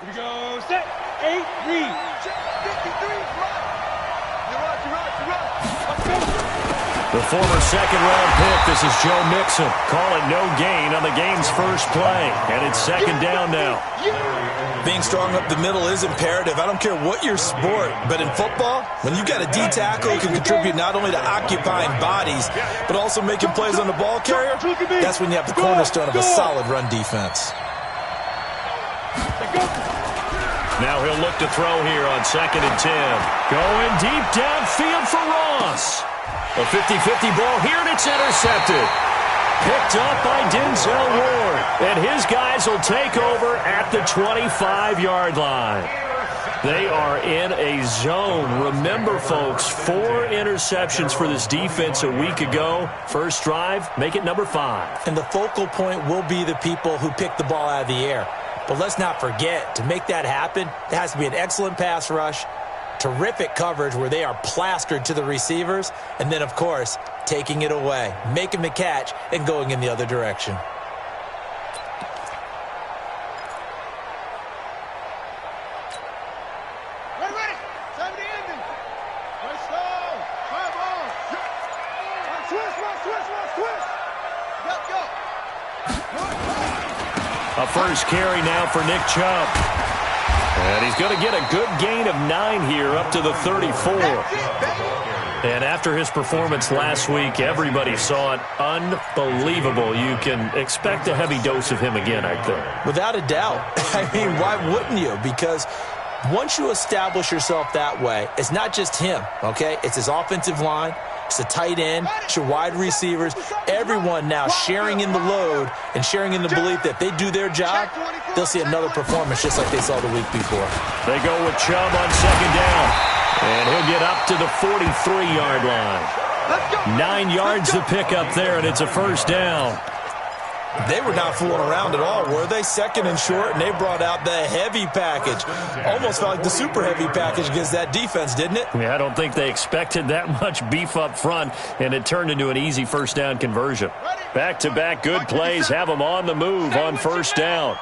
Here we go. Set. 8, read. 53, run. The former second-round pick, this is Joe Mixon. Call it no gain on the game's first play. And it's second down now. Being strong up the middle is imperative. I don't care what your sport, but in football, when you got a D tackle who can contribute not only to occupying bodies, but also making plays on the ball carrier, that's when you have the cornerstone of a solid run defense. Now he'll look to throw here on 2nd and 10. Going deep downfield for Ross. A 50-50 ball here, and it's intercepted. Picked up by Denzel Ward. And his guys will take over at the 25-yard line. They are in a zone. Remember, folks, 4 interceptions for this defense a week ago. First drive, make it number 5. And the focal point will be the people who pick the ball out of the air. But let's not forget, to make that happen, there has to be an excellent pass rush, terrific coverage where they are plastered to the receivers, and then, of course, taking it away, making the catch, and going in the other direction. Ready. 70 ending. Let's go. 5 on. Twist. Go. A first carry now for Nick Chubb. And he's going to get a good gain of 9 here up to the 34. And after his performance last week, everybody saw it. Unbelievable. You can expect a heavy dose of him again, I think. Without a doubt. I mean, why wouldn't you? Because once you establish yourself that way, it's not just him, okay? It's his offensive line. It's the tight end. It's your wide receivers. Everyone now sharing in the load and sharing in the belief that if they do their job, they'll see another performance just like they saw the week before. They go with Chubb on 2nd down. And he'll get up to the 43-yard line. 9 yards to pick up there, and it's a first down. They were not fooling around at all, were they? 2nd and short, and they brought out the heavy package. Almost felt like the super heavy package against that defense, didn't it? Yeah, I don't think they expected that much beef up front, and it turned into an easy first down conversion. Back-to-back good plays have them on the move on first down.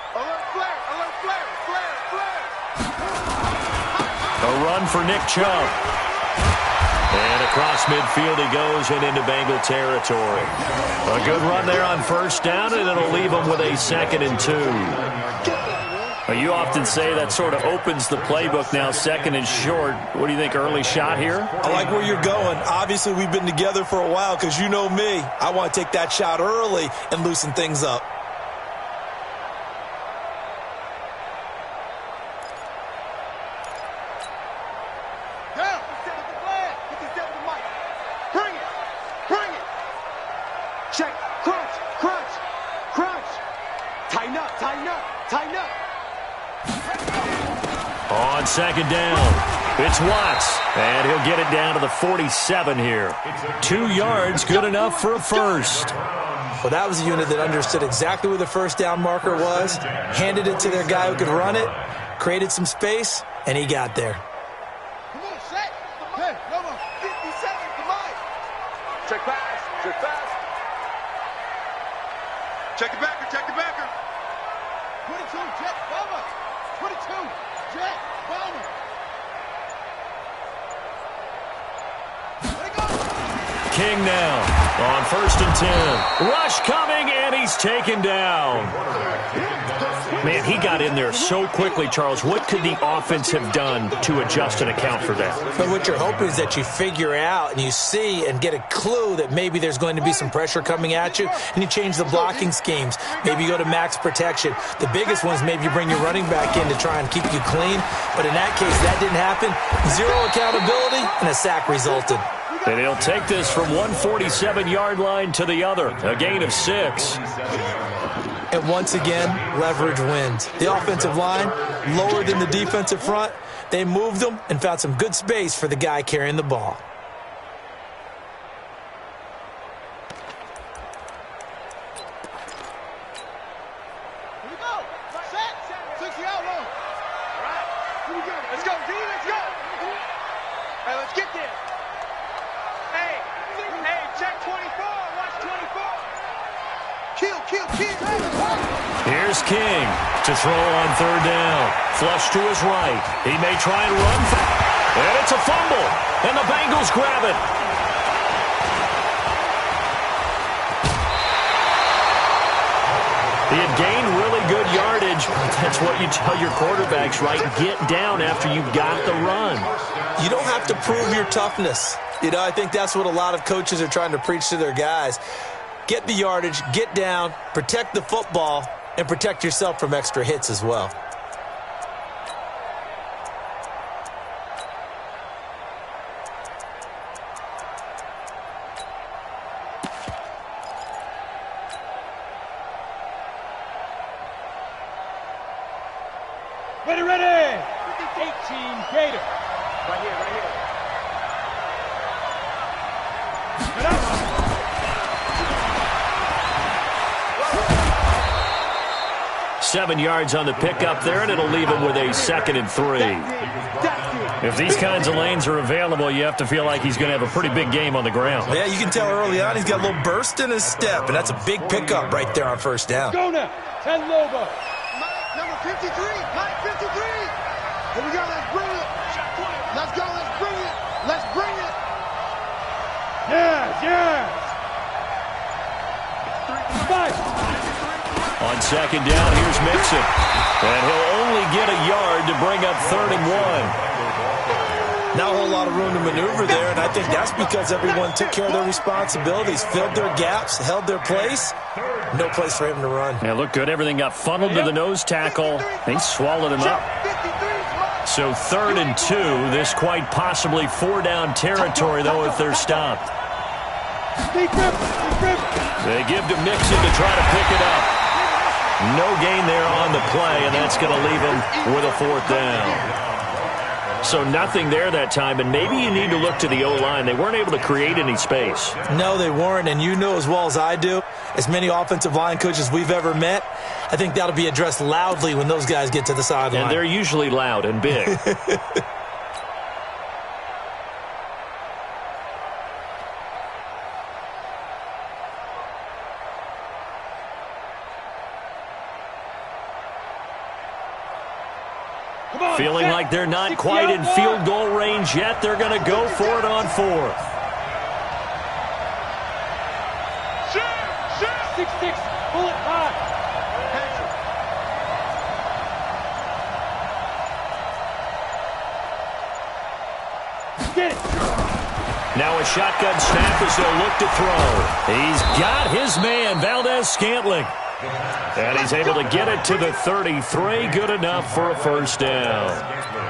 A run for Nick Chubb. And across midfield he goes and into Bengal territory. A good run there on first down, and it'll leave him with a 2nd and 2. Well, you often say that sort of opens the playbook now, 2nd and short. What do you think, early shot here? I like where you're going. Obviously, we've been together for a while because you know me. I want to take that shot early and loosen things up. On 2nd down, it's Watts, and he'll get it down to the 47 here. 2 yards, good enough for a first. Well, that was a unit that understood exactly where the first down marker was, handed it to their guy who could run it, created some space, and he got there. Come on, set. Hey, come on. 50 seconds, come on. Check pass. Check the backer. 22, Jet, Bama. 22, Jet, Bama. Let it go. King now on 1st and 10. Rush coming, and he's taken down. Man, he got in there so quickly, Charles. What could the offense have done to adjust and account for that? But what you're hoping is that you figure out and you see and get a clue that maybe there's going to be some pressure coming at you, and you change the blocking schemes. Maybe you go to max protection. The biggest one is maybe you bring your running back in to try and keep you clean. But in that case, that didn't happen. 0 accountability, and a sack resulted. And he'll take this from 147-yard line to the other. A gain of 6. And once again, leverage wins. The offensive line, lower than the defensive front. They moved them and found some good space for the guy carrying the ball. Here we go. Set. 60 out long. All right. Here we go. Let's go, D. Let's go. Hey, let's get there. Hey, check 24. Watch 24. Kill. Here's King. To throw on third down. Flush to his right. He may try and run. And it's a fumble. And the Bengals grab it. He had gained really good yardage. That's what you tell your quarterbacks, right? Get down after you've got the run. You don't have to prove your toughness. You know, I think that's what a lot of coaches are trying to preach to their guys. Get the yardage, get down, protect the football, and protect yourself from extra hits as well. Ready, ready! 18 Gator. Right here, right here. Get up. 7 yards on the pickup there, and it'll leave him with a 2nd and 3. If these kinds of lanes are available, you have to feel like he's going to have a pretty big game on the ground. Yeah, you can tell early on he's got a little burst in his step, and that's a big pickup right there on first down. Go now. 10 Lobo. Number 53. Mike 53. Here we go. Let's bring it. Let's go. Let's bring it. Let's bring it. Yes, yes. 5. On second down, here's Mixon. And he'll only get a yard to bring up 3rd and 1. Not a whole lot of room to maneuver there, and I think that's because everyone took care of their responsibilities, filled their gaps, held their place. No place for him to run. Yeah, looked good. Everything got funneled to the nose tackle. He swallowed him up. So 3rd and 2. This quite possibly 4-down territory, though, if they're stopped. They give to Mixon to try to pick it up. No gain there on the play, and that's going to leave him with a 4th down. So nothing there that time, and maybe you need to look to the O-line. They weren't able to create any space. No, they weren't, and you know as well as I do, as many offensive line coaches we've ever met, I think that'll be addressed loudly when those guys get to the sideline. And they're usually loud and big. Feeling like they're not quite in field goal range yet. They're going to go for it on 4th. 6-6, bullet 5. Get it. Now a shotgun snap as they'll look to throw. He's got his man, Valdez-Scantling. And he's able to get it to the 33. Good enough for a 1st down.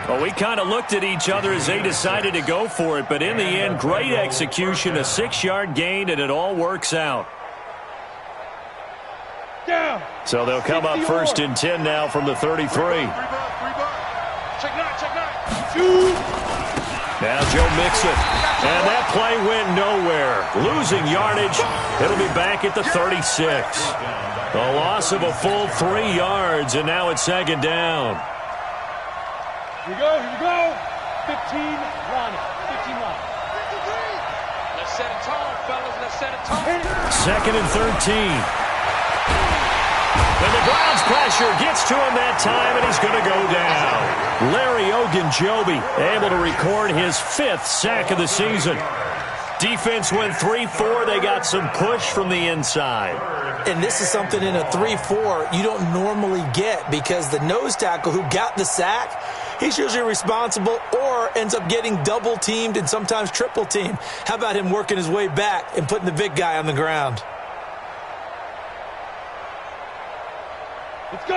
Well, we kind of looked at each other as they decided to go for it, but in the end, great execution, a 6-yard gain, and it all works out. Down. So they'll come up 1st and 10 now from the 33. Check 9, check 9. 2. Now Joe Mixon. And that play went nowhere. Losing yardage. It'll be back at the 36. A loss of a full 3 yards, and now it's 2nd down. Here we go, here we go. 15 line. 15 line. 53. Let's set a tone, fellas. Let's set a tone. 2nd and 13. And the Browns pressure gets to him that time, and he's going to go down. Larry Ogunjobi able to record his 5th sack of the season. Defense went 3-4. They got some push from the inside. And this is something in a 3-4 you don't normally get because the nose tackle who got the sack, he's usually responsible or ends up getting double-teamed and sometimes triple-teamed. How about him working his way back and putting the big guy on the ground?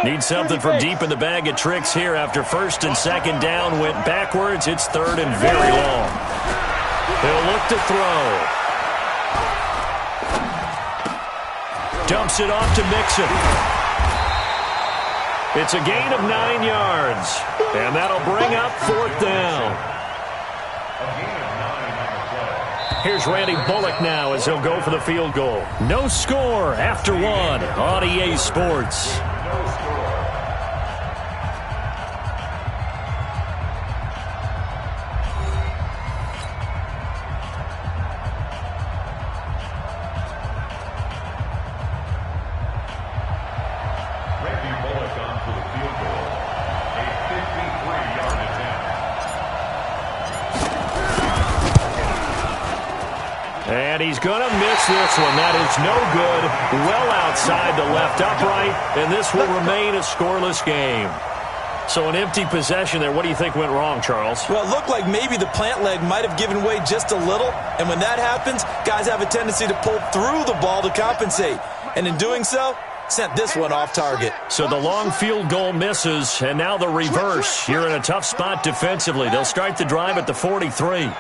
Need something from deep in the bag of tricks here after 1st and 2nd down went backwards. It's 3rd and very long. He'll look to throw. Dumps it off to Mixon. It's a gain of 9 yards. And that'll bring up 4th down. Here's Randy Bullock now as he'll go for the field goal. No score after 1 on EA Sports. Randy Bullock on for the field. And he's going to miss this one. That is no good. Well outside the left upright, and this will remain a scoreless game. So an empty possession there. What do you think went wrong, Charles? Well, it looked like maybe the plant leg might have given way just a little. And when that happens, guys have a tendency to pull through the ball to compensate. And in doing so, sent this one off target. So the long field goal misses, and now the reverse. You're in a tough spot defensively. They'll start the drive at the 43.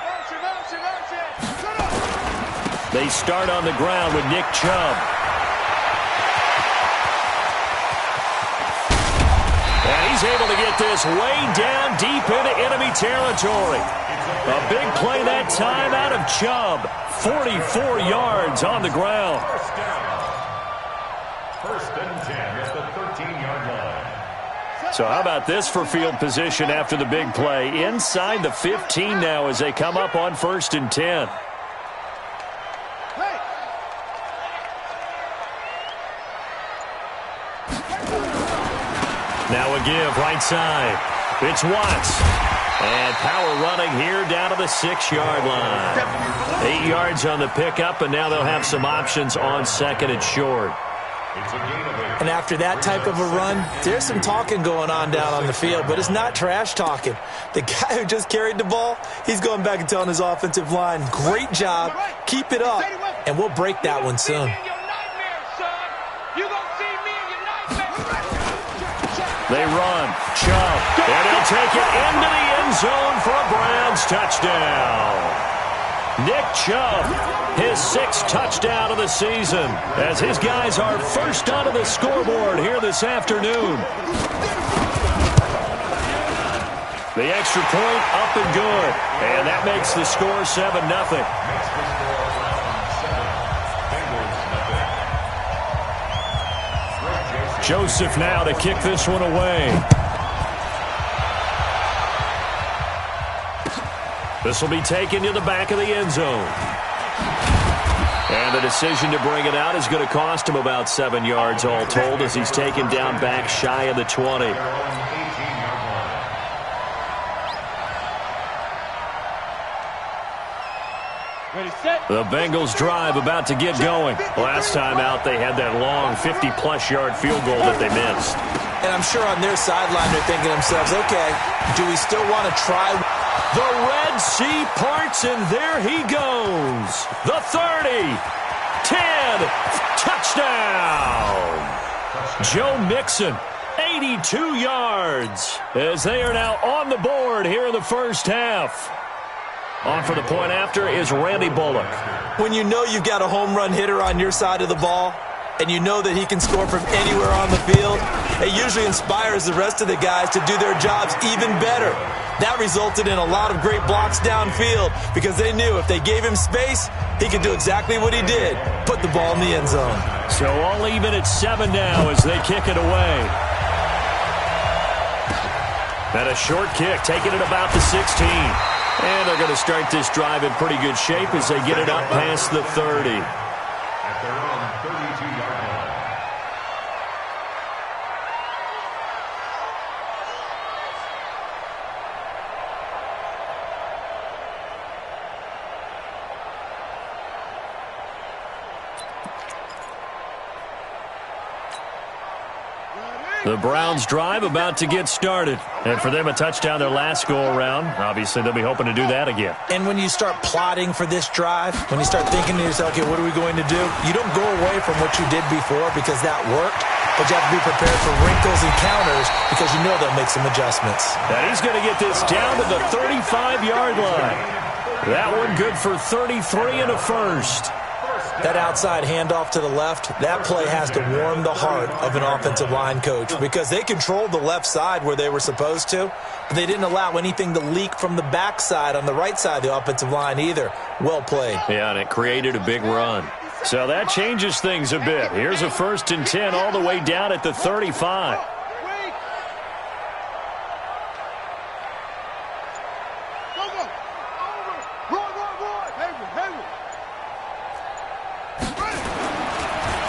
They start on the ground with Nick Chubb. And he's able to get this way down deep into enemy territory. A big play that time out of Chubb. 44 yards on the ground. First and 10 at the 13-yard line. So how about this for field position after the big play? Inside the 15 now as they come up on 1st and 10. Now a give right side. It's Watts. And power running here down to the 6-yard line. 8 yards on the pickup, and now they'll have some options on 2nd and short. And after that type of a run, there's some talking going on down on the field, but it's not trash talking. The guy who just carried the ball, he's going back and telling his offensive line, great job, keep it up, and we'll break that one soon. They run. Chubb. And he'll take it into the end zone for a Browns touchdown. Nick Chubb, his 6th touchdown of the season, as his guys are first onto the scoreboard here this afternoon. The extra point up and good. And that makes the score 7-0. Joseph now to kick this one away. This will be taken to the back of the end zone. And the decision to bring it out is going to cost him about 7 yards all told as he's taken down back shy of the 20. The Bengals drive about to get going. Last time out, they had that long 50-plus yard field goal that they missed. And I'm sure on their sideline they're thinking to themselves, okay, do we still want to try? The Red Sea parts, and there he goes. The 30, 10, touchdown. Joe Mixon, 82 yards, as they are now on the board here in the first half. On for the point after is Randy Bullock. When you know you've got a home run hitter on your side of the ball, and you know that he can score from anywhere on the field, it usually inspires the rest of the guys to do their jobs even better. That resulted in a lot of great blocks downfield because they knew if they gave him space, he could do exactly what he did, put the ball in the end zone. So all even at 7 now as they kick it away. And a short kick, taking it about the 16. And they're going to start this drive in pretty good shape as they get it up past the 30. At their own 32-yard line. The Browns drive about to get started. And for them, a touchdown their last go-around. Obviously, they'll be hoping to do that again. And when you start plotting for this drive, when you start thinking to yourself, okay, what are we going to do? You don't go away from what you did before because that worked, but you have to be prepared for wrinkles and counters because you know they'll make some adjustments. And he's going to get this down to the 35-yard line. That one good for 33 and a first. That outside handoff to the left, that play has to warm the heart of an offensive line coach because they controlled the left side where they were supposed to, but they didn't allow anything to leak from the backside on the right side of the offensive line either. Well played. Yeah, and it created a big run. So that changes things a bit. Here's a 1st and 10 all the way down at the 35.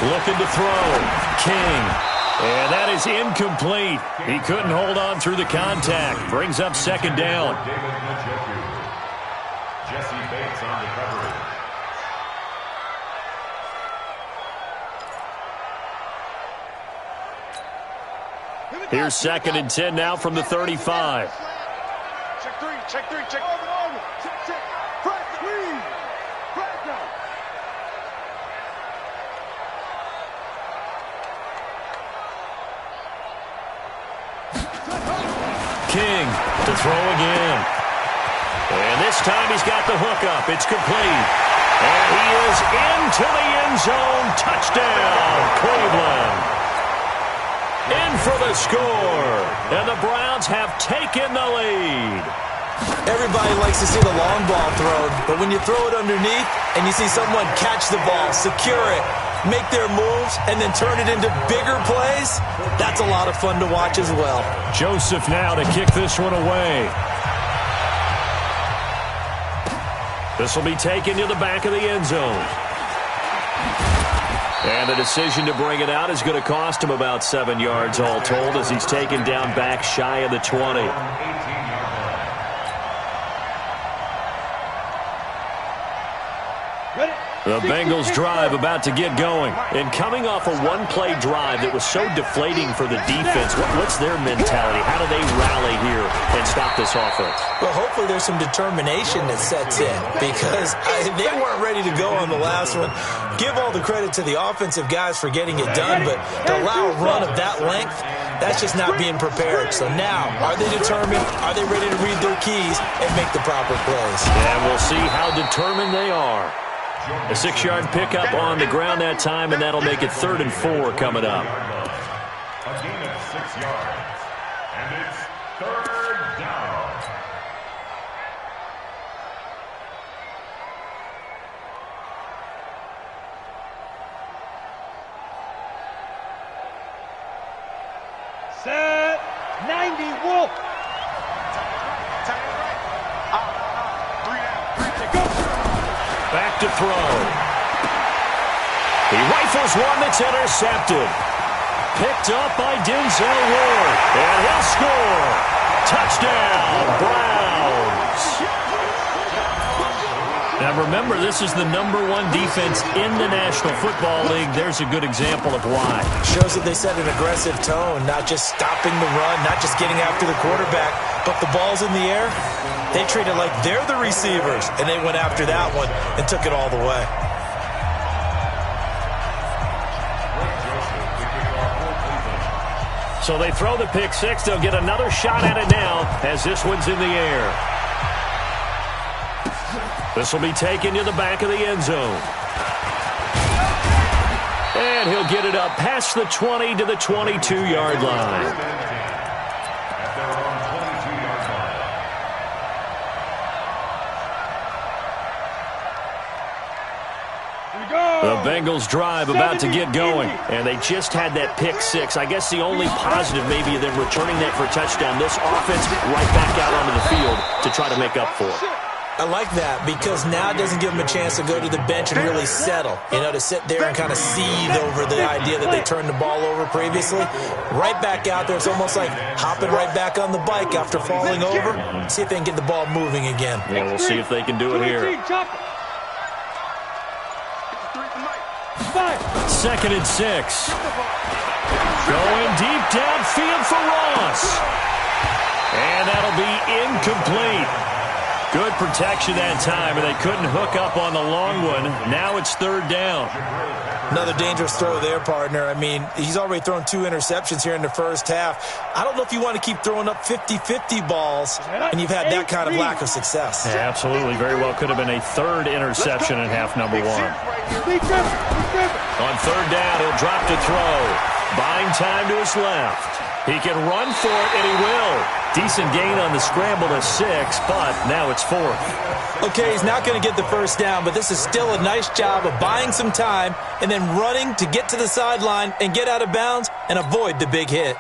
Looking to throw. King. And that is incomplete. He couldn't hold on through the contact. Brings up 2nd down. Jesse Bates on the coverage. Here's 2nd and 10 now from the 35. Check three, check three, check. Check, check. Press, squeeze. Press now. King to throw again. And this time he's got the hookup. It's complete. And he is into the end zone. Touchdown, Cleveland. In for the score. And the Browns have taken the lead. Everybody likes to see the long ball thrown, but when you throw it underneath and you see someone catch the ball, secure it, make their moves, and then turn it into bigger plays, that's a lot of fun to watch as well. Joseph now to kick this one away. This will be taken to the back of the end zone. And the decision to bring it out is going to cost him about 7 yards all told as he's taken down back shy of the 20. The Bengals drive about to get going. And coming off a one-play drive that was so deflating for the defense, what's their mentality? How do they rally here and stop this offense? Well, hopefully there's some determination that sets in because they weren't ready to go on the last one. Give all the credit to the offensive guys for getting it done, but to allow a run of that length, that's just not being prepared. So now, are they determined? Are they ready to read their keys and make the proper plays? And we'll see how determined they are. A 6-yard pickup on the ground that time, and that'll make it 3rd and 4 coming up. A gain of 6 yards. And it's 3rd down. Set. 90, Wolf. Back to throw. He rifles one that's intercepted. Picked up by Denzel Ward. And he'll score. Touchdown, Browns. Now remember, this is the #1 defense in the National Football League. There's a good example of why. Shows that they set an aggressive tone, not just stopping the run, not just getting after the quarterback, but the ball's in the air. They treat it like they're the receivers, and they went after that one and took it all the way. So they throw the pick six. They'll get another shot at it now as this one's in the air. This will be taken to the back of the end zone. And he'll get it up past the 20 to the 22-yard line. The Bengals drive about to get going, and they just had that pick six. I guess the only positive maybe of them returning that for a touchdown. This offense right back out onto the field to try to make up for it. I like that because now it doesn't give them a chance to go to the bench and really settle, to sit there and kind of seethe over the idea that they turned the ball over previously. Right back out there, it's almost like hopping right back on the bike after falling over. See if they can get the ball moving again. Yeah, we'll see if they can do it here. 2nd and 6. Going deep downfield for Ross. And that'll be incomplete. Good protection that time, and they couldn't hook up on the long one. Now it's 3rd down. Another dangerous throw there, partner. I mean, he's already thrown 2 interceptions here in the first half. I don't know if you want to keep throwing up 50-50 balls when you've had that kind of lack of success. Yeah, absolutely. Very well could have been a 3rd interception in half number 1. On 3rd down, he'll drop to throw. Buying time to his left. He can run for it, and he will. Decent gain on the scramble to 6, but now it's 4th. Okay, he's not going to get the first down, but this is still a nice job of buying some time and then running to get to the sideline and get out of bounds and avoid the big hit.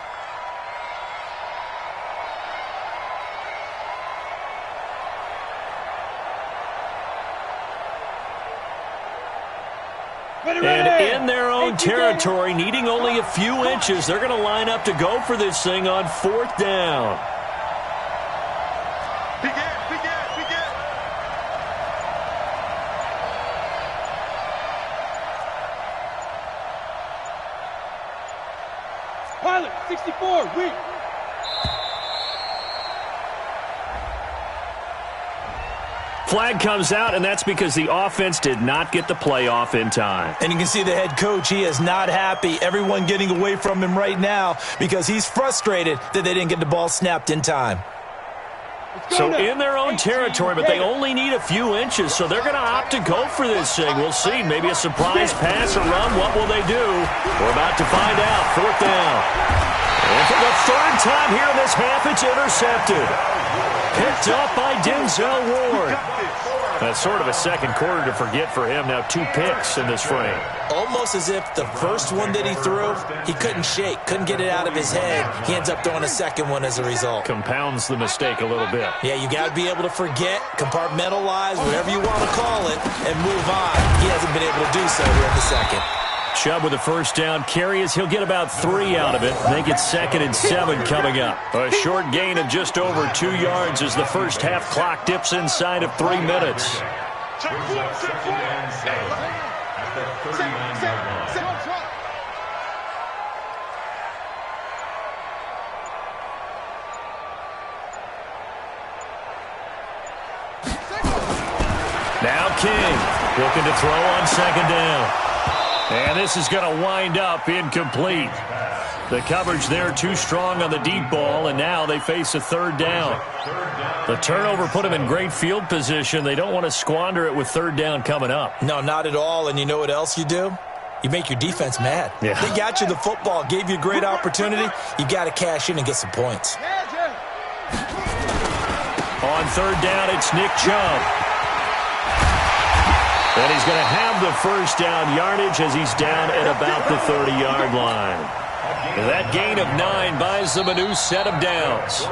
And in their own territory, needing only a few inches, they're going to line up to go for this thing on 4th down. Pilot, 64, Flag comes out, and that's because the offense did not get the play off in time. And you can see the head coach, he is not happy. Everyone getting away from him right now because he's frustrated that they didn't get the ball snapped in time. So in their own territory, but they only need a few inches, so they're going to opt to go for this thing. We'll see. Maybe a surprise pass or run. What will they do? We're about to find out. 4th down. And for the 3rd time here in this half, it's intercepted. Picked up by Denzel Ward. That's sort of a second quarter to forget for him. Now 2 picks in this frame. Almost as if the first one that he threw, he couldn't shake, couldn't get it out of his head. He ends up throwing a second one as a result. Compounds the mistake a little bit. Yeah, you got to be able to forget, compartmentalize, whatever you want to call it, and move on. He hasn't been able to do so here in the second. Chubb with a 1st down carry as he'll get about 3 out of it. Make it 2nd and 7 coming up. A short gain of just over 2 yards as the first half clock dips inside of 3 minutes. At the 39-yard line. Now King looking to throw on 2nd down. And this is going to wind up incomplete. The coverage there too strong on the deep ball, and now they face a 3rd down. The turnover put them in great field position. They don't want to squander it with 3rd down coming up. No, not at all. And you know what else you do? You make your defense mad. Yeah. They got you the football, gave you a great opportunity. You got to cash in and get some points. On 3rd down, it's Nick Chubb. And he's going to have the 1st down yardage as he's down at about the 30-yard line. That gain of 9 buys them a new set of downs.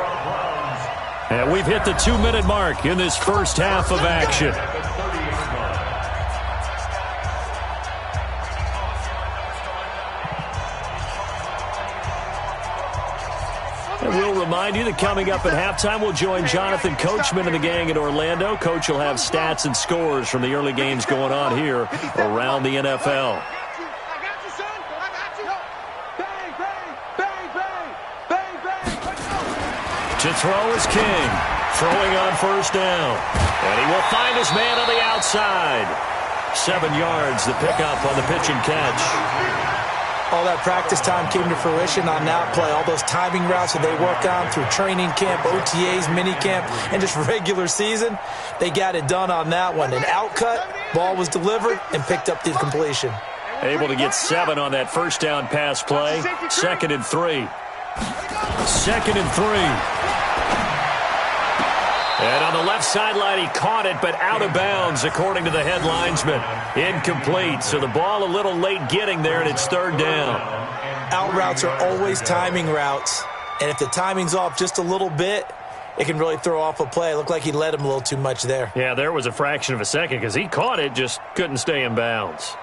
And we've hit the 2-minute mark in this first half of action. And we'll remind you that coming up at halftime, we'll join Jonathan Coachman and the gang in Orlando. Coach will have stats and scores from the early games going on here around the NFL. To throw is King. Throwing on 1st down. And he will find his man on the outside. 7 yards, the pickup on the pitch and catch. All that practice time came to fruition on that play. All those timing routes that they work on through training camp, OTAs, mini camp, and just regular season, they got it done on that one. An outcut, ball was delivered, and picked up the completion. Able to get 7 on that 1st down pass play. 2nd and 3. 2nd and 3. And on the left sideline, he caught it, but out of bounds, according to the head linesman. Incomplete, so the ball a little late getting there, and it's 3rd down. Out routes are always timing routes, and if the timing's off just a little bit, it can really throw off a play. It looked like he led him a little too much there. Yeah, there was a fraction of a second because he caught it, just couldn't stay in bounds.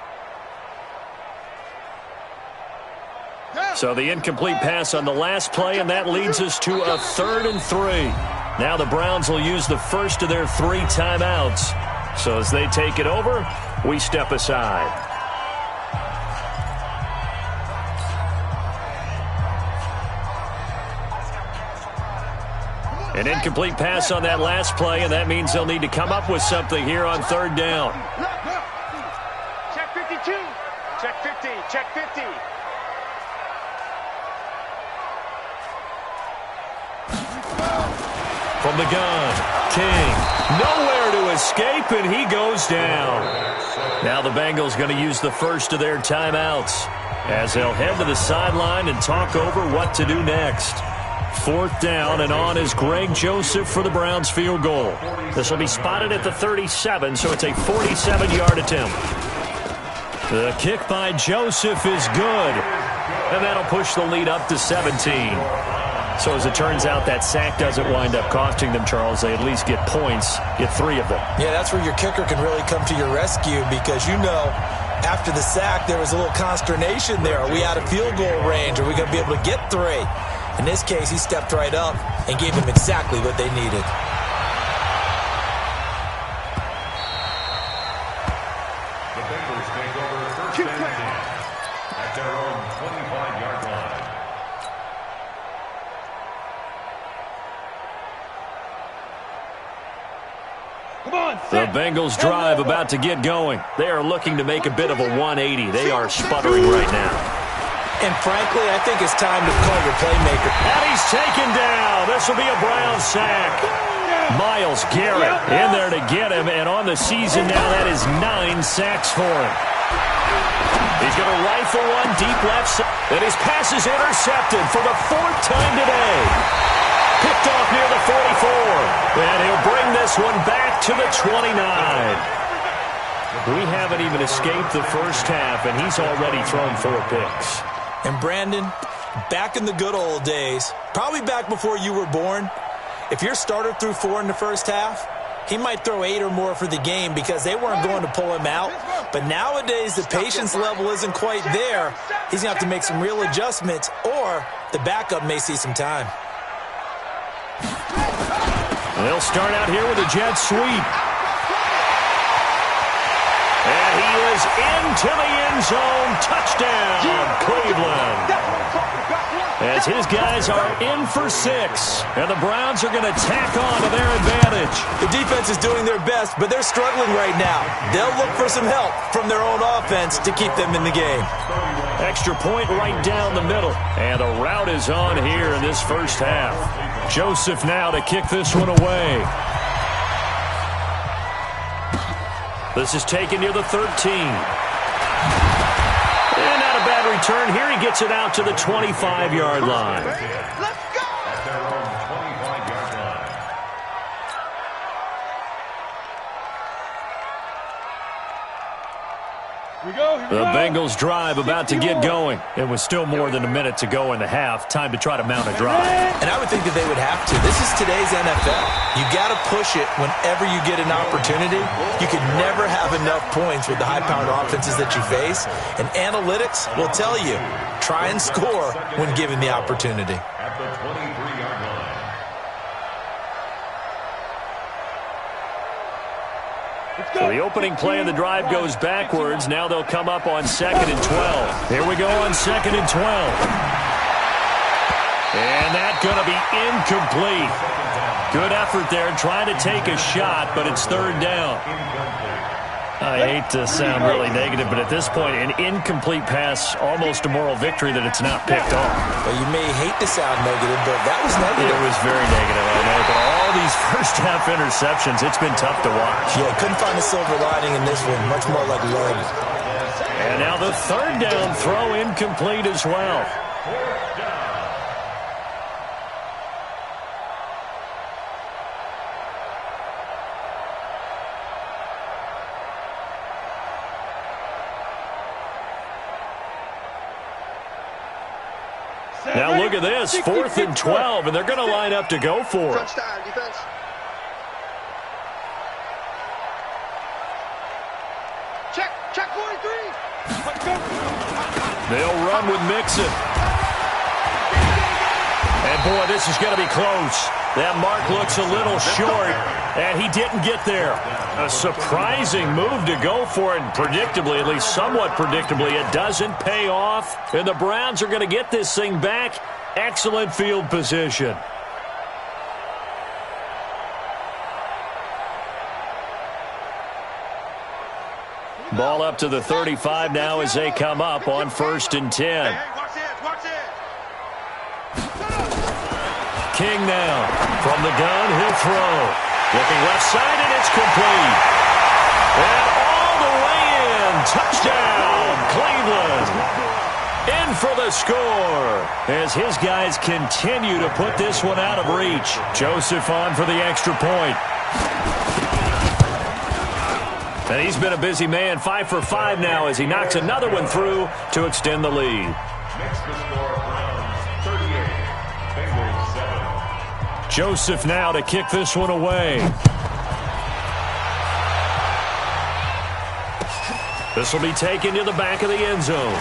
So the incomplete pass on the last play, and that leads us to a 3rd and 3. Now the Browns will use the first of their 3 timeouts. So as they take it over, we step aside. An incomplete pass on that last play, and that means they'll need to come up with something here on 3rd down. Check 52. Check 50. Check 50. From the gun, King, nowhere to escape, and he goes down. Now the Bengals going to use the first of their timeouts as they'll head to the sideline and talk over what to do next. 4th down, and on is Greg Joseph for the Browns field goal. This will be spotted at the 37, so it's a 47-yard attempt. The kick by Joseph is good, and that'll push the lead up to 17. So as it turns out, that sack doesn't wind up costing them, Charles. They at least get points, get 3 of them. Yeah, that's where your kicker can really come to your rescue because, you know, after the sack, there was a little consternation there. Are we out of field goal range? Are we going to be able to get 3? In this case, he stepped right up and gave them exactly what they needed. The Bengals take over 1st and 10 at their own 25-yard line. The Bengals drive about to get going. They are looking to make a bit of a 180. They are sputtering right now. And frankly, I think it's time to call your playmaker. And he's taken down. This will be a Brown sack. Myles Garrett in there to get him, and on the season now, that is 9 sacks for him. He's going to rifle one deep left side, and his pass is intercepted for the 4th time today. Picked off near the 44, and he'll bring this one back to the 29. We haven't even escaped the first half, and he's already thrown 4 picks. And Brandon, back in the good old days, probably back before you were born, if your starter threw 4 in the first half, he might throw 8 or more for the game because they weren't going to pull him out. But nowadays, the patience level isn't quite there. He's going to have to make some real adjustments, or the backup may see some time. They'll start out here with a jet sweep. And he is into the end zone. Touchdown, Cleveland. As his guys are in for 6. And the Browns are going to tack on to their advantage. The defense is doing their best, but they're struggling right now. They'll look for some help from their own offense to keep them in the game. Extra point right down the middle. And a rout is on here in this first half. Joseph now to kick this one away. This is taken near the 13. And not a bad return. Here he gets it out to the 25-yard line. Let's go! At their own 25-yard line. The Bengals drive about to get going. It was still more than a minute to go in the half. Time to try to mount a drive. And I would think that they would have to. This is today's NFL. You got to push it whenever you get an opportunity. You can never have enough points with the high-powered offenses that you face. And analytics will tell you, try and score when given the opportunity. At the 23-yard line. So the opening play of the drive goes backwards. Now they'll come up on 2nd and 12. Here we go on 2nd and 12. And that's going to be incomplete. Good effort there trying to take a shot, but it's 3rd down. I hate to sound really negative, but at this point, an incomplete pass, almost a moral victory that it's not picked off. Well, you may hate to sound negative, but that was negative. It was very negative, I know, but all these first-half interceptions, it's been tough to watch. Yeah, couldn't find a silver lining in this one. Much more like lead. And now the 3rd down throw incomplete as well. Now look at this, 4th and 12, and they're going to line up to go for it. Defense. Check 43. They'll run with Mixon. And boy, this is going to be close. That mark looks a little short, and he didn't get there. A surprising move to go for it, and predictably, at least somewhat predictably, it doesn't pay off. And the Browns are going to get this thing back. Excellent field position. Ball up to the 35 now as they come up on 1st and 10. Watch this. King now from the gun, he'll throw. Looking left side, and it's complete. And all the way in. Touchdown, Cleveland. In for the score as his guys continue to put this one out of reach. Joseph on for the extra point. And he's been a busy man, 5 for 5 now as he knocks another one through to extend the lead. Makes the score Browns 38, Bengals 7. Joseph now to kick this one away. This will be taken to the back of the end zone.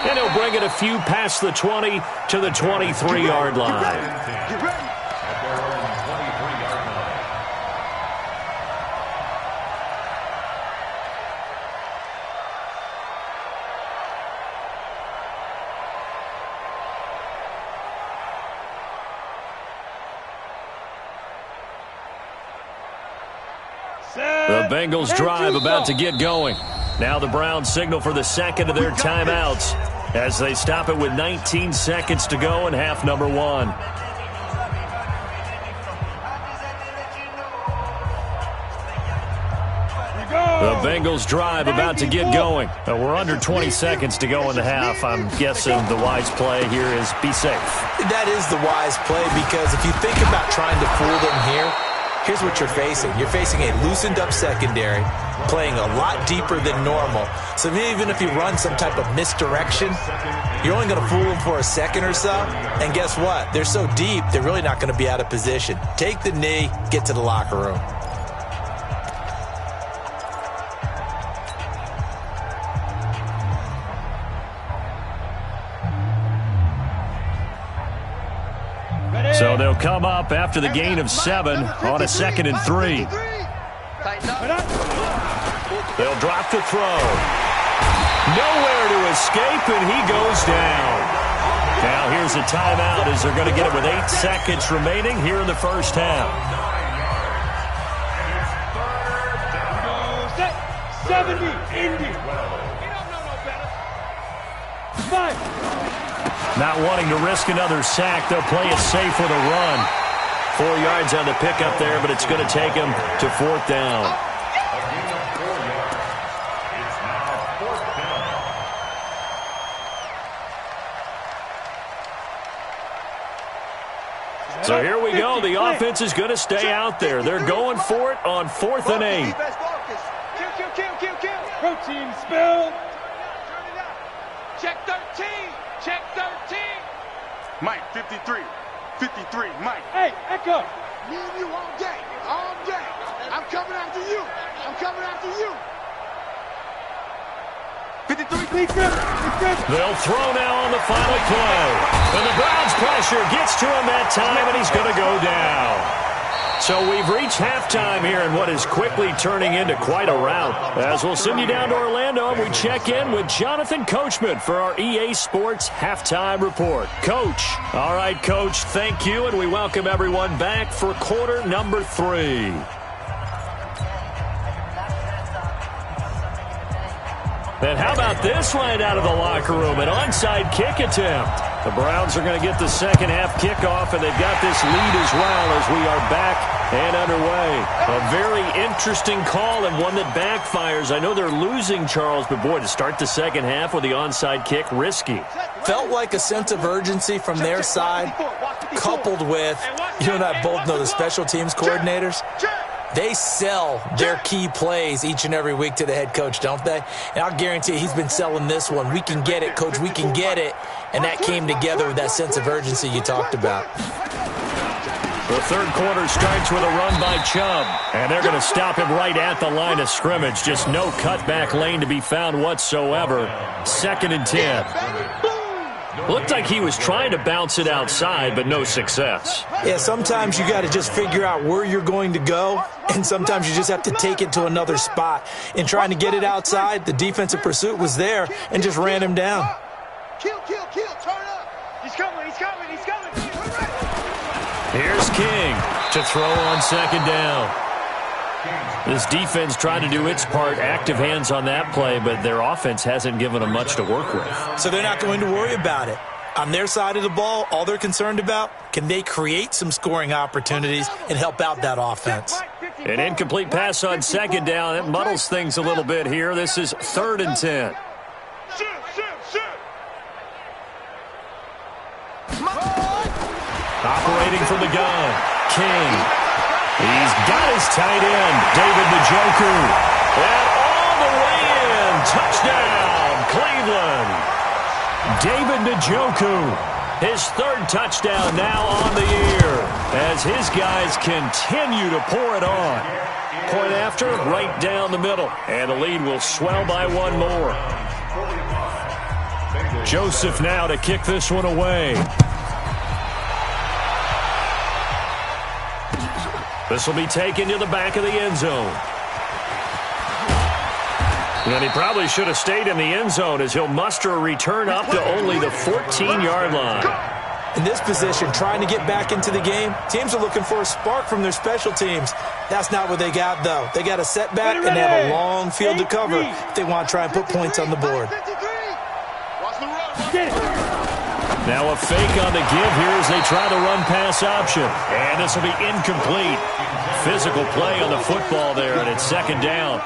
And he'll bring it a few past the 20 to the 23-yard line. At their own 23-yard line. Bengals drive about to get going. Now the Browns signal for the second of their timeouts as they stop it with 19 seconds to go in half number 1. The Bengals drive about to get going. We're under 20 seconds to go in the half. I'm guessing the wise play here is be safe. That is the wise play, because if you think about trying to fool them here, here's what you're facing. You're facing a loosened up secondary, playing a lot deeper than normal. So even if you run some type of misdirection, you're only going to fool them for a second or so. And guess what? They're so deep, they're really not going to be out of position. Take the knee, get to the locker room. So they'll come up after the gain of 7 on a 2nd and 3. They'll drop to throw. Nowhere to escape, and he goes down. Now here's a timeout as they're going to get it with 8 seconds remaining here in the first half. 70, Indy. Five. Not wanting to risk another sack, they'll play it safe with a run. 4 yards on the pickup there, but it's going to take him to 4th down. So here we go. The offense is going to stay out there. They're going for it on 4th and 8. Protein spill. Check 13. Check 13. Mike, 53. 53, Mike. Hey, Echo. Me and you all day. All day. I'm coming after you. I'm coming after you. 53. They'll throw now on the final play. And the Browns' pressure gets to him that time, and he's going to go down. So we've reached halftime here in what is quickly turning into quite a rout. As we'll send you down to Orlando, we check in with Jonathan Coachman for our EA Sports Halftime Report. Coach. All right, Coach, thank you, and we welcome everyone back for quarter number 3. And how about this right out of the locker room? An onside kick attempt. The Browns are going to get the second half kickoff, and they've got this lead as well as we are back and underway. A very interesting call and one that backfires. I know they're losing, Charles, but boy, to start the second half with the onside kick, risky. Felt like a sense of urgency from their side, coupled with, you and I both know the special teams coordinators. They sell their key plays each and every week to the head coach, don't they? And I'll guarantee you he's been selling this one. We can get it, Coach. We can get it. And that came together with that sense of urgency you talked about. The third quarter starts with a run by Chubb. And they're going to stop him right at the line of scrimmage. Just no cutback lane to be found whatsoever. 2nd and 10. Looked like he was trying to bounce it outside, but no success. Yeah, sometimes you got to just figure out where you're going to go, and sometimes you just have to take it to another spot. In trying to get it outside, the defensive pursuit was there and just ran him down. Kill, turn up. He's coming. Here's King to throw on 2nd down. This defense trying to do its part, active hands on that play, but their offense hasn't given them much to work with. So they're not going to worry about it. On their side of the ball, all they're concerned about, can they create some scoring opportunities and help out that offense? An incomplete pass on 2nd down. It muddles things a little bit here. This is 3rd and 10. Operating from the gun, King. He's got his tight end, David Njoku. And all the way in. Touchdown, Cleveland. David Njoku, his 3rd touchdown now on the year as his guys continue to pour it on. Point after, right down the middle. And the lead will swell by 1 more. Joseph now to kick this one away. This will be taken to the back of the end zone. And he probably should have stayed in the end zone as he'll muster a return up to only the 14-yard line. In this position, trying to get back into the game, teams are looking for a spark from their special teams. That's not what they got, though. They got a setback, and they have a long field to cover if they want to try and put points on the board. Now a fake on the give here as they try the run-pass option. And this will be incomplete. Physical play on the football there, and it's second down.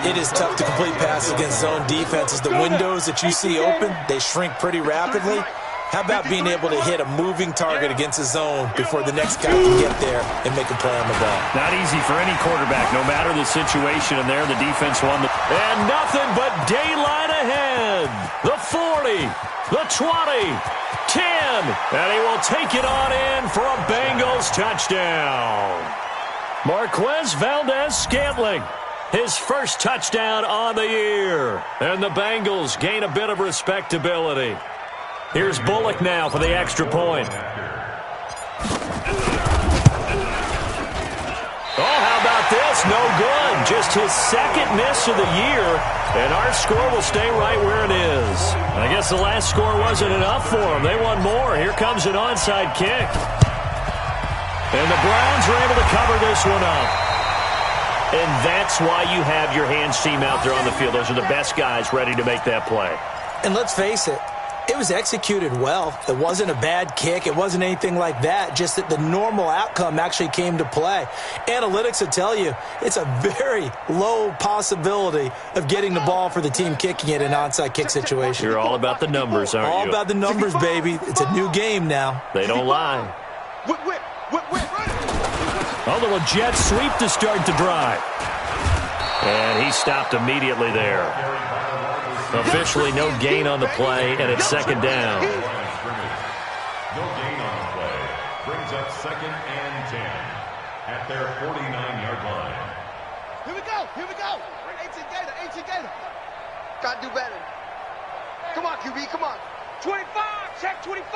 It is tough to complete passes against zone defenses. The windows that you see open, they shrink pretty rapidly. How about being able to hit a moving target against a zone before the next guy can get there and make a play on the ball? Not easy for any quarterback, no matter the situation. And there, the defense won. And nothing but daylight ahead. The 40, the 20, 10. And he will take it on in for a Bengals touchdown. Marquez Valdez-Scantling, his first touchdown on the year. And the Bengals gain a bit of respectability. Here's Bullock now for the extra point. Oh, how about this? No good. Just his second miss of the year. And our score will stay right where it is. I guess the last score wasn't enough for them. They want more. Here comes an onside kick. And the Browns are able to cover this one up. And that's why you have your hands team out there on the field. Those are the best guys ready to make that play. And let's face it, it was executed well. It wasn't a bad kick. It wasn't anything like that. Just that the normal outcome actually came to play. Analytics will tell you it's a very low possibility of getting the ball for the team kicking it in an onside kick situation. You're all about the numbers, aren't you? All about the numbers, baby. It's a new game now. They don't lie. A little jet sweep to start the drive. And he stopped immediately there. Officially no gain on the play, and it's second down. No gain on the play. Brings up second and 10 at their 49-yard line. Here we go. 18 Gator. Gotta do better. Come on, QB, come on. 25, check 25.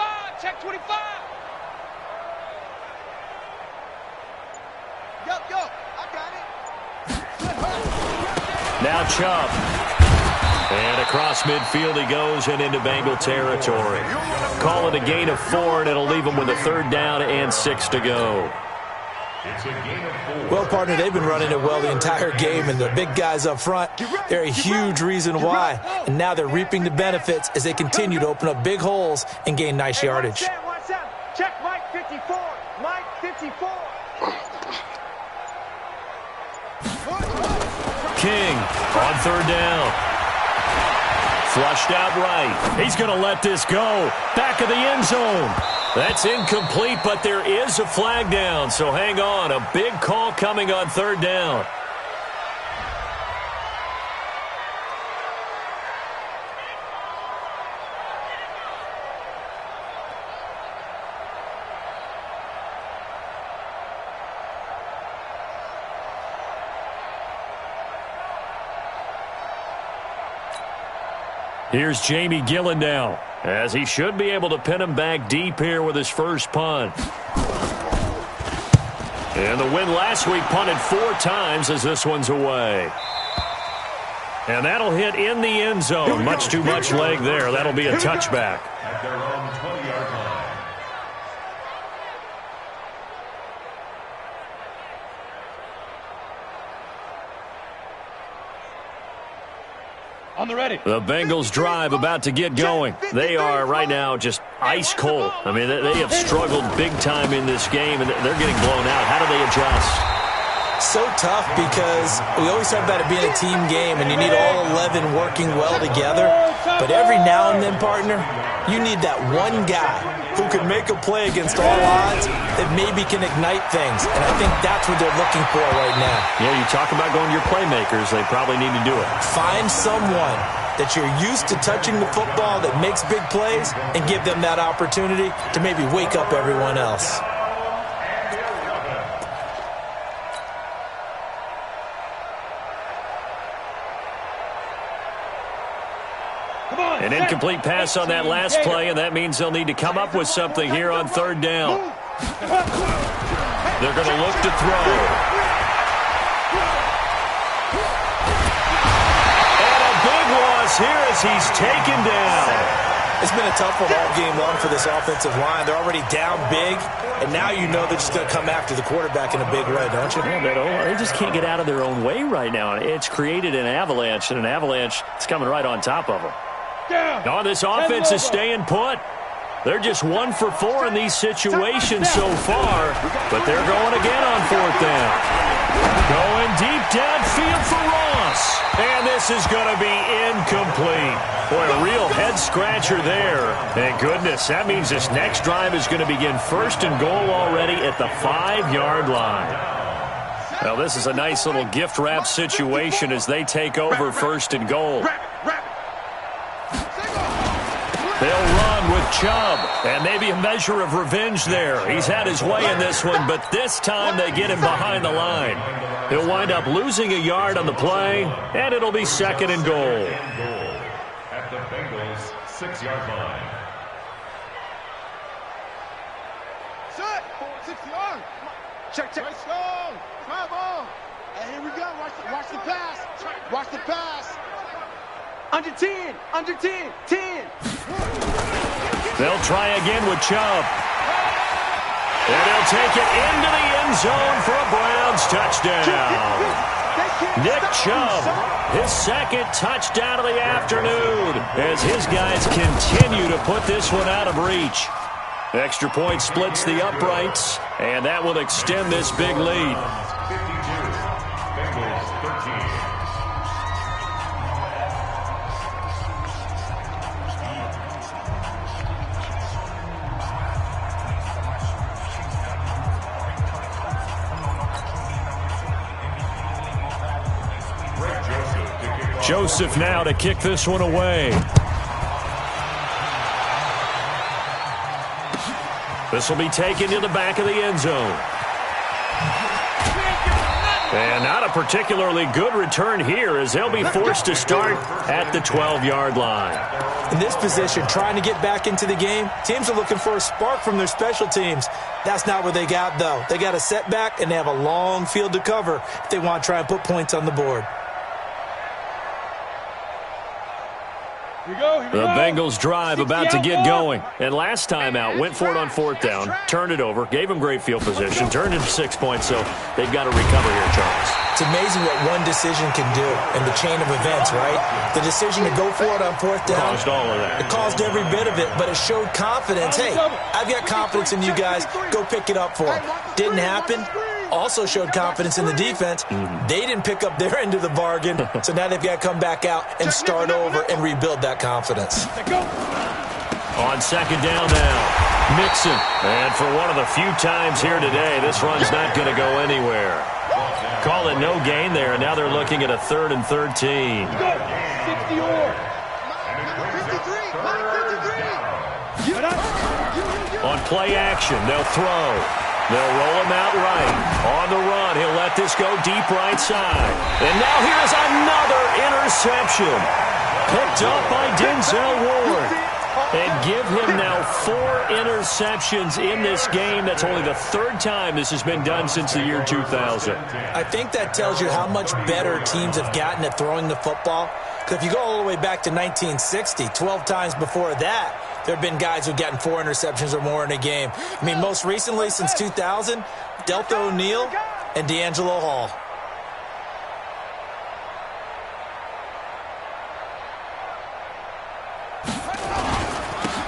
Yup, I got it. Now Chubb. And across midfield he goes and into Bengal territory. Call it a gain of 4, and it'll leave them with a third down and 6 to go. It's a gain of 4. Well, partner, they've been running it well the entire game, and the big guys up front, they're a huge reason why. And now they're reaping the benefits as they continue to open up big holes and gain nice yardage. Check Mike 54. King on third down. Flushed out right. He's going to let this go. Back of the end zone. That's incomplete, but there is a flag down, so hang on. A big call coming on third down. Here's Jamie Gillen now, as he should be able to pin him back deep here with his first punt. And the win last week punted 4 times as this one's away. And that'll hit in the end zone. Much too much leg there. That'll be a touchback. At their own 20-yard line. On the ready. The Bengals drive about to get going. They are right now just ice cold. I mean, they have struggled big time in this game, and they're getting blown out. How do they adjust? So tough because we always talk about it being a team game, and you need all 11 working well together. But every now and then, partner, you need that one guy who can make a play against all odds that maybe can ignite things. And I think that's what they're looking for right now. Yeah, you talk about going to your playmakers. They probably need to do it. Find someone that you're used to touching the football that makes big plays and give them that opportunity to maybe wake up everyone else. An incomplete pass on that last play, and that means they'll need to come up with something here on third down. They're going to look to throw. And a big loss here as he's taken down. It's been a tough one all game long for this offensive line. They're already down big, and now you know they're just going to come after the quarterback in a big way, don't you? Yeah, they just can't get out of their own way right now. It's created an avalanche, and an avalanche is coming right on top of them. No, this offense is staying put. They're just 1 for 4 in these situations so far, but they're going again on 4th down. Going deep downfield for Ross. And this is going to be incomplete. Boy, a real head-scratcher there. And goodness, that means this next drive is going to begin 1st and goal already at the 5-yard line. Well, this is a nice little gift wrap situation as they take over 1st and goal. They'll run with Chubb, and maybe a measure of revenge there. He's had his way in this one, but this time they get him behind the line. He'll wind up losing a yard on the play, and it'll be 2nd and goal. At the Bengals' 6-yard line. Set. 60 yards. Check. Strong. Drive on. And here we go. Watch the pass. Watch the pass. Under 10. 10. They'll try again with Chubb. And they'll take it into the end zone for a Browns touchdown. Nick Chubb, his 2nd touchdown of the afternoon as his guys continue to put this one out of reach. Extra point splits the uprights, and that will extend this big lead. 52, Bengals 13. Joseph now to kick this one away. This will be taken to the back of the end zone. And not a particularly good return here as they'll be forced to start at the 12-yard line. In this position, trying to get back into the game, teams are looking for a spark from their special teams. That's not what they got, though. They got a setback, and they have a long field to cover if they want to try and put points on the board. The Bengals drive about to get going. And last time out, went for it on 4th down, turned it over, gave them great field position, turned it to 6 points, so they've got to recover here, Charles. It's amazing what one decision can do in the chain of events, right? The decision to go for it on 4th down. Caused all of that. It caused every bit of it, but it showed confidence. Hey, I've got confidence in you guys. Go pick it up for them. Didn't happen. Also showed confidence in the defense. They didn't pick up their end of the bargain, so now they've got to come back out and start over and rebuild that confidence. On 2nd down now, Mixon. And for one of the few times here today, this run's not going to go anywhere. Call it no gain there, and now they're looking at a 3rd and 13. 60 or. 53. On play action, they'll throw. They'll roll him out right. On the run, he'll let this go deep right side. And now here's another interception. Picked up by Denzel Ward. And give him now 4 interceptions in this game. That's only the 3rd time this has been done since the year 2000. I think that tells you how much better teams have gotten at throwing the football. Because if you go all the way back to 1960, 12 times before that, there have been guys who've gotten 4 interceptions or more in a game. I mean, most recently, since 2000, Delta O'Neal and D'Angelo Hall.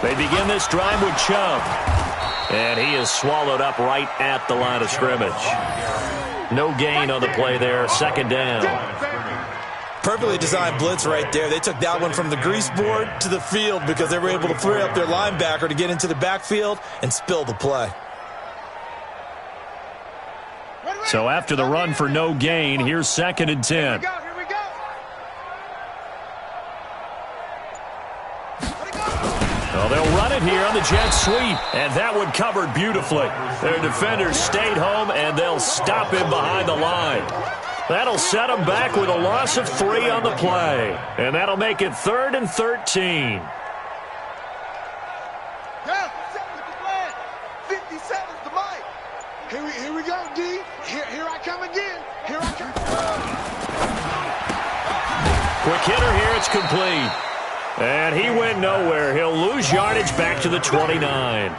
They begin this drive with Chubb. And he is swallowed up right at the line of scrimmage. No gain on the play there. 2nd down. Perfectly designed blitz right there. They took that one from the grease board to the field because they were able to free up their linebacker to get into the backfield and spill the play. So after the run for no gain, here's 2nd and 10. Well, they'll run it here on the jet sweep, and that one covered beautifully. Their defenders stayed home, and they'll stop him behind the line. That'll set them back with a loss of 3 on the play, and that'll make it 3rd and 13. 57's the mic. Here we go, D. Here I come again. Here I come. Quick hitter here. It's complete. And he went nowhere. He'll lose yardage back to the 29.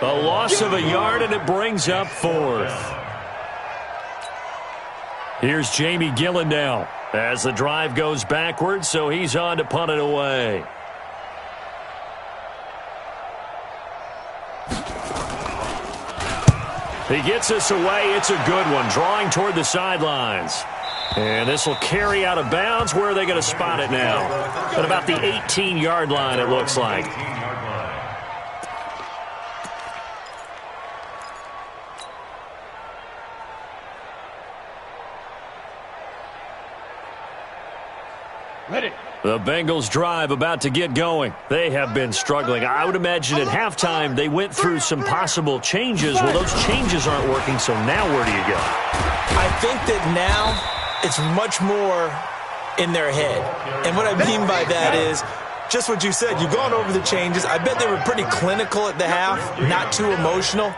A loss of a yard, and it brings up 4th. Here's Jamie Gillen now as the drive goes backwards, so he's on to punt it away. He gets us away. It's a good one, drawing toward the sidelines. And this will carry out of bounds. Where are they going to spot it now? At about the 18-yard line, it looks like. Ready. The Bengals drive about to get going. They have been struggling. I would imagine at halftime they went through some possible changes. Well, those changes aren't working, so now where do you go? I think that now it's much more in their head. And what I mean by that is just what you said. You've gone over the changes. I bet they were pretty clinical at the half, not too emotional.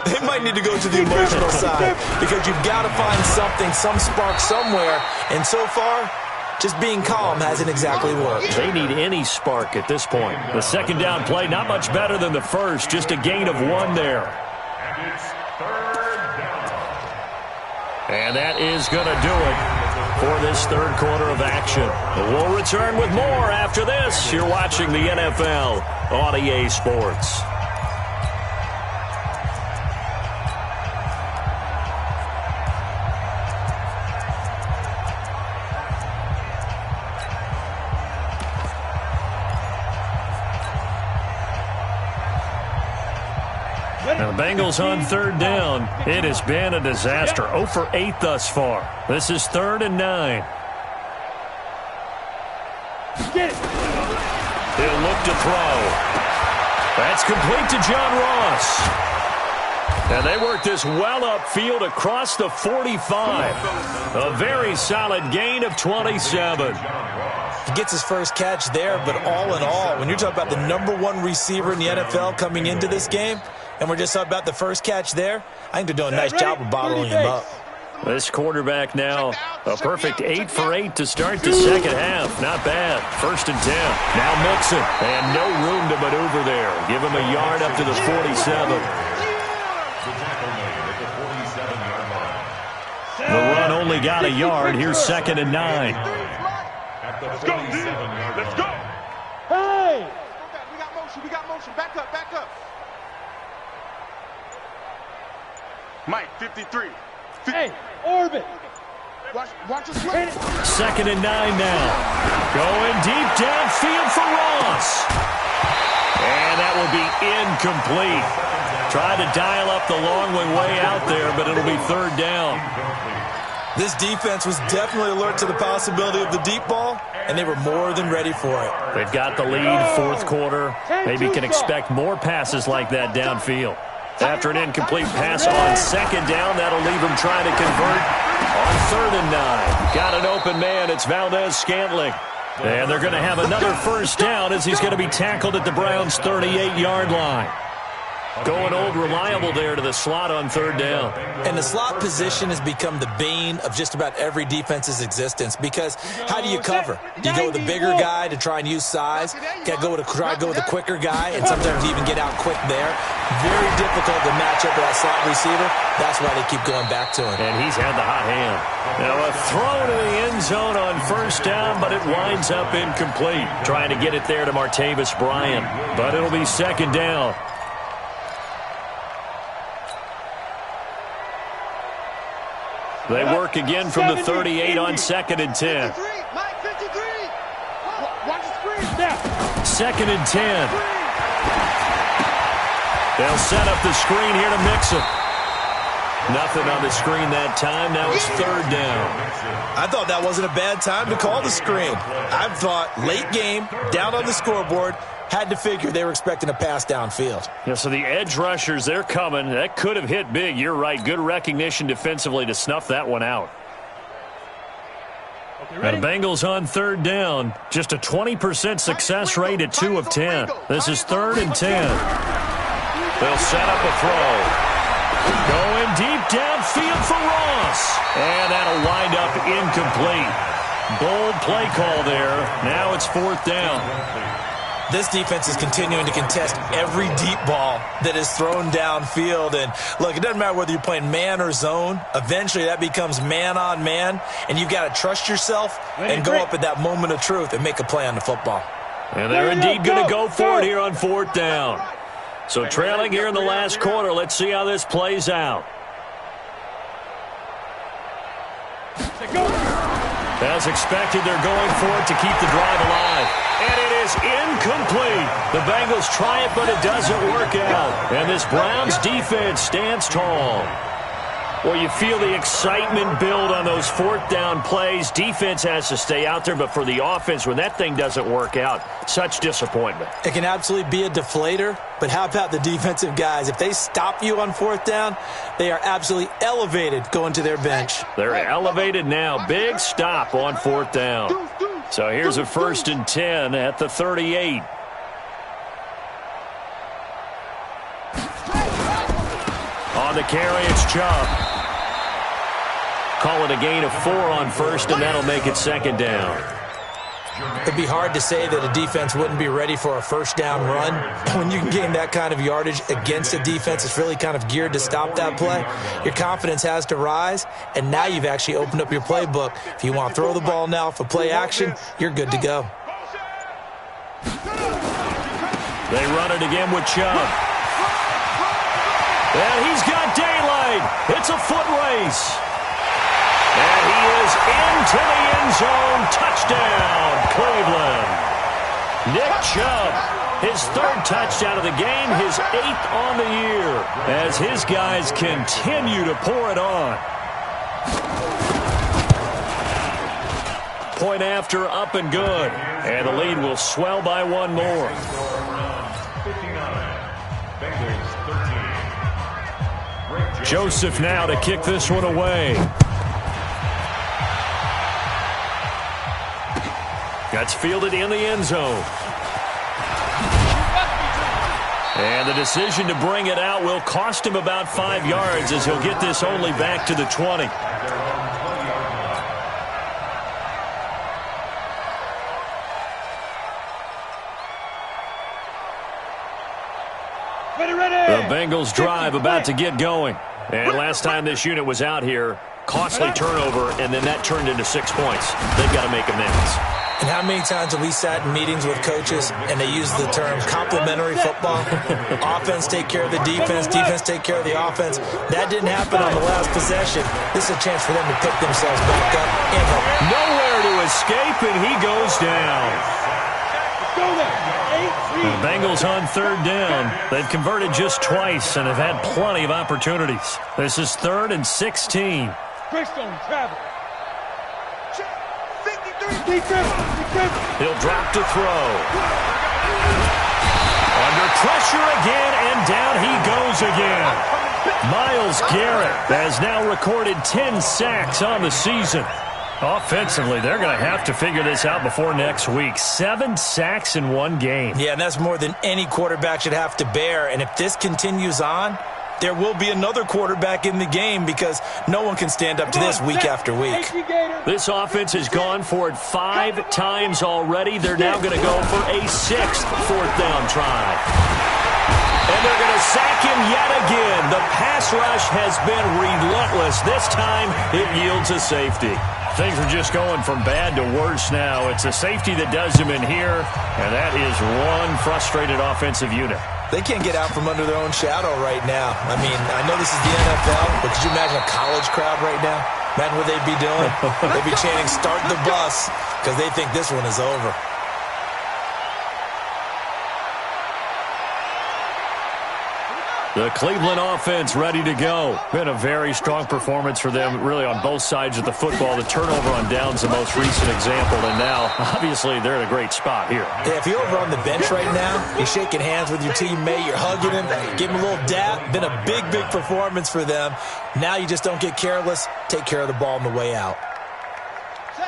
They might need to go to the emotional side because you've got to find something, some spark somewhere. And so far, just being calm hasn't exactly worked. They need any spark at this point. The second down play, not much better than the first. Just a gain of 1 there. And it's 3rd down. And that is going to do it for this third quarter of action. We'll return with more after this. You're watching the NFL on EA Sports. Now the Bengals on 3rd down. It has been a disaster. 0 for 8 thus far. This is 3rd and 9. Get it. He'll look to throw. That's complete to John Ross. And they work this well upfield across the 45. A very solid gain of 27. He gets his first catch there, but all in all, when you're talking about the #1 receiver in the NFL coming into this game, and we're just talking about the first catch there, I think they're doing a nice job of bottling him up. This quarterback now, a perfect 8 for 8 to start the second half. Not bad. 1st and 10. Now Mixon, and no room to maneuver there. Give him a yard up to the 47. The run only got a yard. Here's 2nd and 9. Let's go, dude. Let's go. Hey! We got motion. We got motion. Back up. Back up. Mike, 53. Hey, orbit. Watch us play. 2nd and 9 now. Going deep downfield for Ross. And that will be incomplete. Tried to dial up the long way out there, but it'll be 3rd down. This defense was definitely alert to the possibility of the deep ball, and they were more than ready for it. They've got the lead, 4th quarter. Maybe can expect more passes like that downfield. After an incomplete pass on 2nd down, that'll leave him trying to convert on 3rd and 9. Got an open man. It's Valdez-Scantling. And they're going to have another 1st down as he's going to be tackled at the Browns' 38-yard line. Going old reliable there to the slot on 3rd down. And the slot position has become the bane of just about every defense's existence because how do you cover? Do you go with a bigger guy to try and use size? Got to try to go with a quicker guy and sometimes even get out quick there. Very difficult to match up with that slot receiver. That's why they keep going back to him. And he's had the hot hand. Now a throw to the end zone on 1st down, but it winds up incomplete. Trying to get it there to Martavis Bryant, but it'll be 2nd down. They work again from the 38 on 2nd and 10. Mike, 53. Watch the screen. Now. 2nd and 10. They'll set up the screen here to Mixon. Nothing on the screen that time. Now it's 3rd down. I thought that wasn't a bad time to call the screen. I thought late game, down on the scoreboard, had to figure they were expecting a pass downfield. Yeah, so the edge rushers, they're coming. That could have hit big. You're right. Good recognition defensively to snuff that one out. Okay, the Bengals on 3rd down. Just a 20% success rate at 2 of 10. This is 3rd and 10. They'll set up a throw. Going deep downfield for Ross. And that'll wind up incomplete. Bold play call there. Now it's 4th down. This defense is continuing to contest every deep ball that is thrown downfield. And, look, it doesn't matter whether you're playing man or zone. Eventually, that becomes man-on-man, and you've got to trust yourself and go up at that moment of truth and make a play on the football. And they're indeed going to go for it here on 4th down. So trailing here in the last quarter. Let's see how this plays out. As expected, they're going for it to keep the drive alive. And it is incomplete. The Bengals try it, but it doesn't work out. And this Browns defense stands tall. Well, you feel the excitement build on those 4th down plays. Defense has to stay out there, but for the offense, when that thing doesn't work out, such disappointment. It can absolutely be a deflator, but how about the defensive guys? If they stop you on 4th down, they are absolutely elevated going to their bench. They're elevated now. Big stop on 4th down. So here's a 1st and 10 at the 38. On the carry, it's Chubb. Call it a gain of 4 on 1st, and that'll make it 2nd down. It'd be hard to say that a defense wouldn't be ready for a 1st down run. When you can gain that kind of yardage against a defense that's really kind of geared to stop that play, your confidence has to rise, and now you've actually opened up your playbook. If you want to throw the ball now for play action, you're good to go. They run it again with Chubb. And he's got daylight. It's a foot race. And he is into the end zone. Touchdown, Cleveland. Nick Chubb, his 3rd touchdown of the game, his 8th on the year, as his guys continue to pour it on. Point after, up and good. And the lead will swell by 1 more. 59. Bengals 13. Joseph now to kick this one away. That's fielded in the end zone. And the decision to bring it out will cost him about 5 yards, as he'll get this only back to the 20. The Bengals drive about to get going. And last time this unit was out here, costly turnover, and then that turned into 6 points. They've got to make amends. And how many times have we sat in meetings with coaches and they use the term complementary football? Offense take care of the defense, defense take care of the offense. That didn't happen on the last possession. This is a chance for them to pick themselves back up and help. Nowhere to escape, and he goes down. The Bengals on 3rd down. They've converted just twice and have had plenty of opportunities. This is 3rd and 16. Greystone travel. 53. He'll drop to throw. Under pressure again, and down he goes again. Myles Garrett has now recorded 10 sacks on the season. Offensively, they're going to have to figure this out before next week. 7 sacks in 1 game. Yeah, and that's more than any quarterback should have to bear. And if this continues on, there will be another quarterback in the game because no one can stand up to this week after week. This offense has gone for it 5 times already. They're now going to go for a 6th 4th down try. And they're going to sack him yet again. The pass rush has been relentless. This time, it yields a safety. Things are just going from bad to worse now. It's a safety that does him in here, and that is one frustrated offensive unit. They can't get out from under their own shadow right now. I mean, I know this is the NFL, but could you imagine a college crowd right now? Imagine what they'd be doing. They'd be chanting, "Start the bus," because they think this one is over. The Cleveland offense ready to go. Been a very strong performance for them, really, on both sides of the football. The turnover on downs the most recent example, and now, obviously, they're in a great spot here. Yeah, if you're over on the bench right now, you're shaking hands with your teammate, you're hugging him, give him a little dap. Been a big, big performance for them. Now you just don't get careless. Take care of the ball on the way out.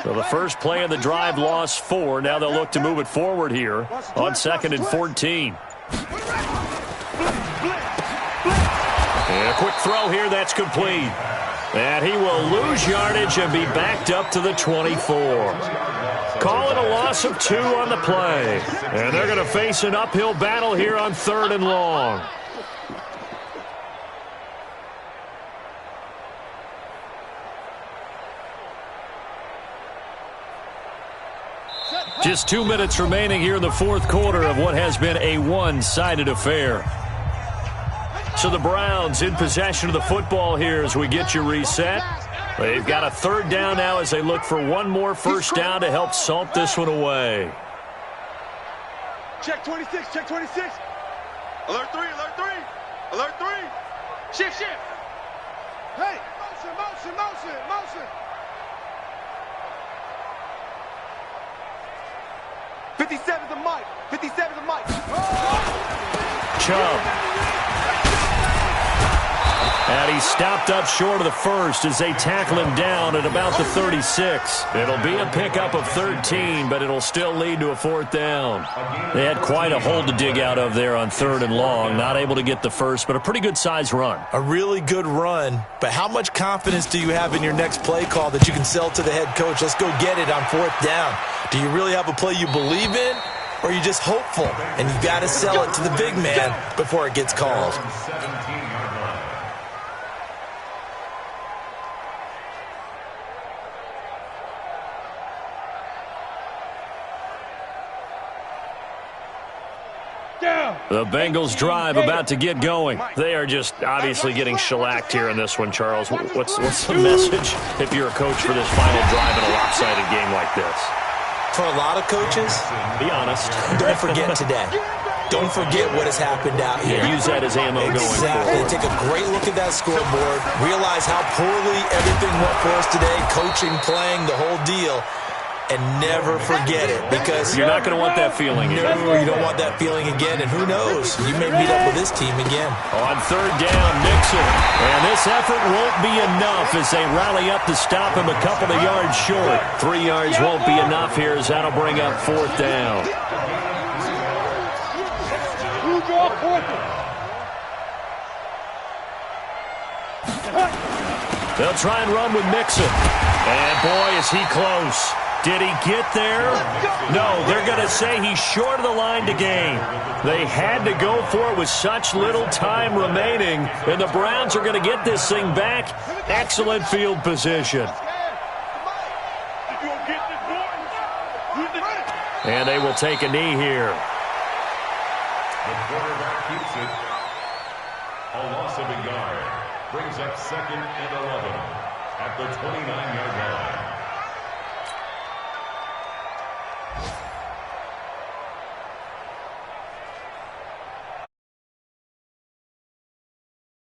So the first play of the drive lost 4. Now they'll look to move it forward here on 2nd and 14. And a quick throw here, that's complete. And he will lose yardage and be backed up to the 24. Call it a loss of 2 on the play. And they're going to face an uphill battle here on 3rd and long. Just 2 minutes remaining here in the 4th quarter of what has been a one-sided affair. So the Browns in possession of the football here as we get you reset. They've got a 3rd down now as they look for one more first down to help salt this one away. Check 26, check 26. Alert 3, alert 3. Alert 3. Shift, shift. Hey, motion, motion, motion, motion. 57's the mic. 57's the mic. Chubb. And he's stopped up short of the first as they tackle him down at about the 36. It'll be a pickup of 13, but it'll still lead to a 4th down. They had quite a hole to dig out of there on 3rd and long. Not able to get the first, but a pretty good-sized run. A really good run, but how much confidence do you have in your next play call that you can sell to the head coach? Let's go get it on 4th down. Do you really have a play you believe in, or are you just hopeful? And you've got to sell it to the big man before it gets called. The Bengals drive about to get going. They are just obviously getting shellacked here in this one, Charles. What's the message if you're a coach for this final drive in a lopsided game like this? For a lot of coaches, be honest. Don't forget today. Don't forget what has happened out here. Use that as ammo going forward. Exactly. Take a great look at that scoreboard. Realize how poorly everything went for us today. Coaching, playing, the whole deal. And never forget it, because you're not going to want that feeling again. No, you don't want that feeling again, and who knows? You may meet up with this team again. On 3rd down, Mixon. And this effort won't be enough as they rally up to stop him a couple of yards short. 3 yards won't be enough here as that'll bring up 4th down. They'll try and run with Mixon. And boy, is he close. Did he get there? No, they're going to say he's short of the line to gain. They had to go for it with such little time remaining, and the Browns are going to get this thing back. Excellent field position. And they will take a knee here. The quarterback keeps it. A loss of a yard. Brings up 2nd and 11 at the 29-yard line.